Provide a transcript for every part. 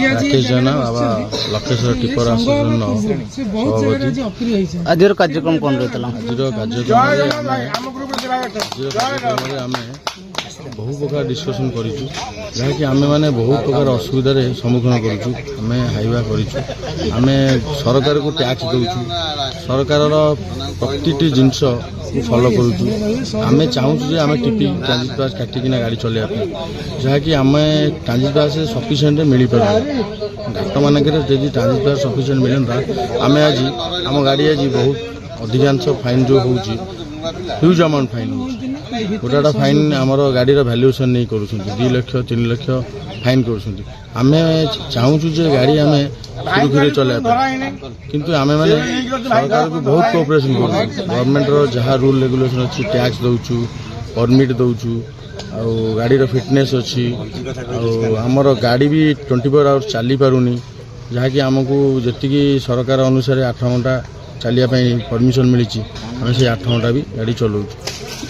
राकेश जेना बाबा Lakheshwar tipper association सभापति। आज कार्यक्रम कौन रही कार्यक्रम आम बहु प्रकार डिस्कसन करूँ जहाँकि आम मैंने बहुत प्रकार असुविधार सम्मुखीन करूँ। आम हाइवा करें सरकार को टैक्स दौचु सरकार प्रति जिनस फॉलो करूँ। आम चाहूँ आम टीपी ट्रांजिट पास काटिकिना गाड़ी चलाइबा जहाँकि आम ट्रांजिट पास सफिसीयंट मिल पार घाट मानक जब ट्रांजिट पास सफिसीयंट मिलता आम आज आम गाड़ी आज बहुत अधिकांश फाइन जो हो ह्यूज अमाउंट फाइन हो गोटा फाइन आमर गाड़ी भैल्यूएसन नहीं कर 2 लाख 3 लाख फाइन कर चाहूँ गाड़ी आम सुरखुरी चलाइबा किंतु आम मैंने सरकार को बहुत कोऑपरेशन कर गवर्नमेंट जहाँ रूल रेगुलेशन अच्छी टैक्स दौचु परमिट दौचु गाड़ी फिटनेस अच्छी आमर गाड़ी भी 24 आवर्स चली पारुनी जहाँकि आमको जी सरकार अनुसार 8 घंटा चलियापाई परमिशन मिली आम से 8 घंटा भी गाड़ी चलाऊ।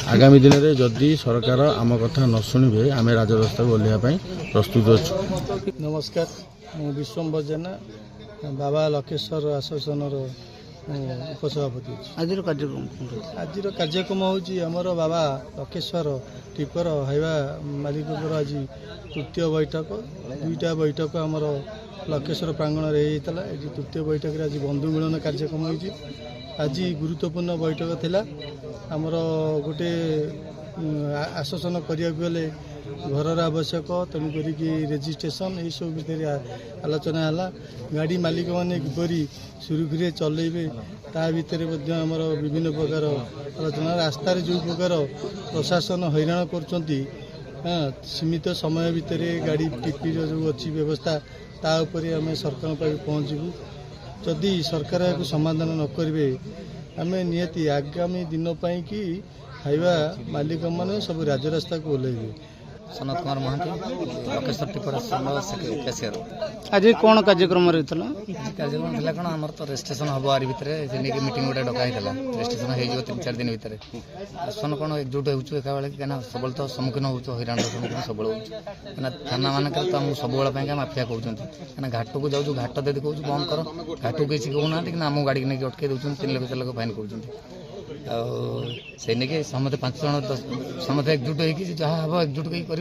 आगामी दिन में जदि सरकार आम कथा न शुणे आम राजरास्ता को ओह्लैवाई प्रस्तुत अच्छु। नमस्कार मु विश्वम्बर जेना बाबा लखेश्वर आसोसिएशन उपसभापति। आज कार्यक्रम हूँ आमर बाबा लखेश्वर टिपर हाइवा मालिक आज तृतीय बैठक 2टा बैठक आमर लखेश्वर प्रांगण में होता है। तृतीय बैठक आज बंधु मिलन कार्यक्रम हो आज गुरुत्वपूर्ण बैठक थिला आमर गोटे आश्वासन करिया गले घरर आवश्यक तेणुक रेजिस्ट्रेशन यही सब भितर आलोचना है। गाड़ी मालिक मैंने किपरि सुरुखुरी चलेबे ता भितर आमर विभिन्न प्रकार आलोचना रास्तार जो प्रकार प्रशासन हैरान करछंती सीमित समय भितर गाड़ी टीपी जो अच्छी व्यवस्था ता उपरे आम सरकार पाखे पहुँचबू जदि सरकार को समाधान न करेंगे आम नियति आगामी दिन कि हाइवा मालिक मैंने सब राजरास्ता को ओह्लैबे। Sanat Kumar Mahanty Lakheshwar tipper cashier. आज कौन कार्यक्रम रही कार्यक्रम थी कौन आमर तो रेजिस्ट्रेशन हम आर भितर मीटिंग गोटे डकाई रेजिस्ट्रेशन हो 3-4 दिन भितर आसन कौन एकजुट हो एका बेले कहीं सब तो सम्मुखीन हो हईराण सम्मुखीन सब हो थाना मानक तो आमको सब माफिया कहते कहीं घाट को जाऊँ घाट दे कौन बंद कर घाट को किसी कहूना कि आम गाड़ी नहीं अटकई दूसरे 3 लाख 4 लाख फाइन कर से समस्त 5 जन समस्त एकजुट हो जहाँ हम एकजुट कर